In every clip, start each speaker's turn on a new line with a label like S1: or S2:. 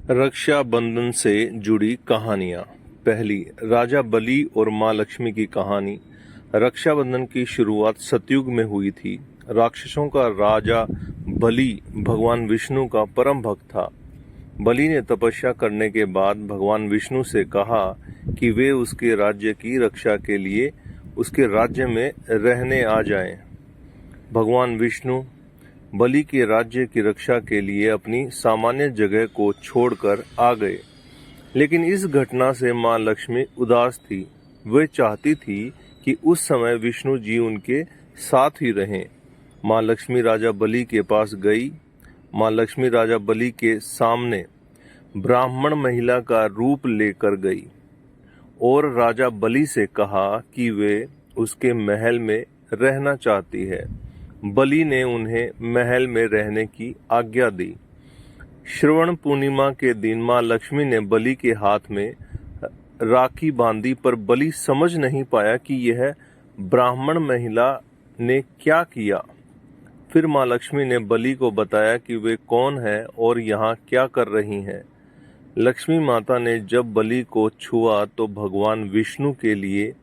S1: रक्षाबंधन से जुड़ी कहानियां। पहली, राजा बलि और मां लक्ष्मी की कहानी। रक्षाबंधन की शुरुआत सतयुग में हुई थी। राक्षसों का राजा बलि भगवान विष्णु का परम भक्त था। बलि ने तपस्या करने के बाद भगवान विष्णु से कहा कि वे उसके राज्य की रक्षा के लिए उसके राज्य में रहने आ जाएं। भगवान विष्णु बलि के राज्य की रक्षा के लिए अपनी सामान्य जगह को छोड़कर आ गए। लेकिन इस घटना से मां लक्ष्मी उदास थी। वे चाहती थी कि उस समय विष्णु जी उनके साथ ही रहें। मां लक्ष्मी राजा बलि के पास गई। मां लक्ष्मी राजा बलि के सामने ब्राह्मण महिला का रूप लेकर गई और राजा बलि से कहा कि वे उसके महल में रहना चाहती है। बलि ने उन्हें महल में रहने की आज्ञा दी। श्रवण पूर्णिमा के दिन मां लक्ष्मी ने बलि के हाथ में राखी बांधी, पर बलि समझ नहीं पाया कि यह ब्राह्मण महिला ने क्या किया। फिर मां लक्ष्मी ने बलि को बताया कि वे कौन है और यहाँ क्या कर रही हैं। लक्ष्मी माता ने जब बलि को छुआ तो भगवान विष्णु के लिए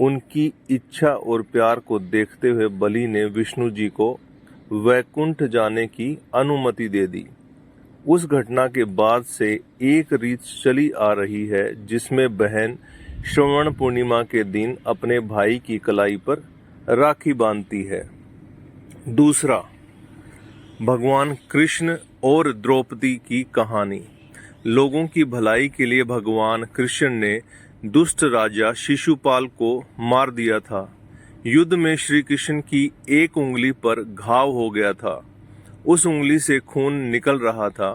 S1: उनकी इच्छा और प्यार को देखते हुए बलि ने विष्णु जी को वैकुंठ जाने की अनुमति दे दी। उस घटना के बाद से एक रीत चली आ रही है जिसमें बहन श्रवण पूर्णिमा के दिन अपने भाई की कलाई पर राखी बांधती है। दूसरा, भगवान कृष्ण और द्रौपदी की कहानी। लोगों की भलाई के लिए भगवान कृष्ण ने दुष्ट राजा शिशुपाल को मार दिया था। युद्ध में श्री कृष्ण की एक उंगली पर घाव हो गया था। उस उंगली से खून निकल रहा था।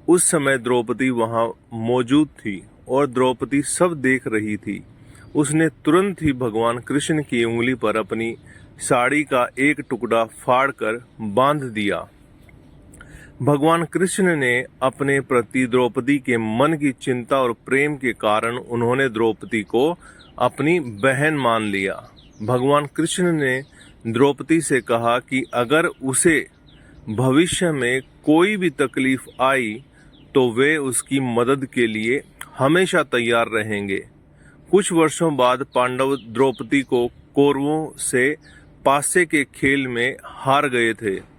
S1: उस समय द्रौपदी वहां मौजूद थी और द्रौपदी सब देख रही थी। उसने तुरंत ही भगवान कृष्ण की उंगली पर अपनी साड़ी का एक टुकड़ा फाड़कर बांध दिया। भगवान कृष्ण ने अपने प्रति द्रौपदी के मन की चिंता और प्रेम के कारण उन्होंने द्रौपदी को अपनी बहन मान लिया। भगवान कृष्ण ने द्रौपदी से कहा कि अगर उसे भविष्य में कोई भी तकलीफ आई तो वे उसकी मदद के लिए हमेशा तैयार रहेंगे। कुछ वर्षों बाद पांडव द्रौपदी को कौरवों से पासे के खेल में हार गए थे।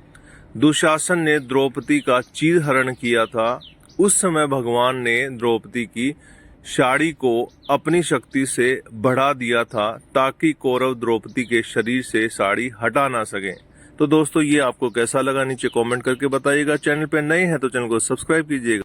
S1: दुशासन ने द्रौपदी का चीरहरण किया था। उस समय भगवान ने द्रौपदी की साड़ी को अपनी शक्ति से बढ़ा दिया था ताकि कौरव द्रौपदी के शरीर से साड़ी हटा ना सकें। तो दोस्तों, ये आपको कैसा लगा नीचे कमेंट करके बताइएगा। चैनल पे नए हैं तो चैनल को सब्सक्राइब कीजिएगा।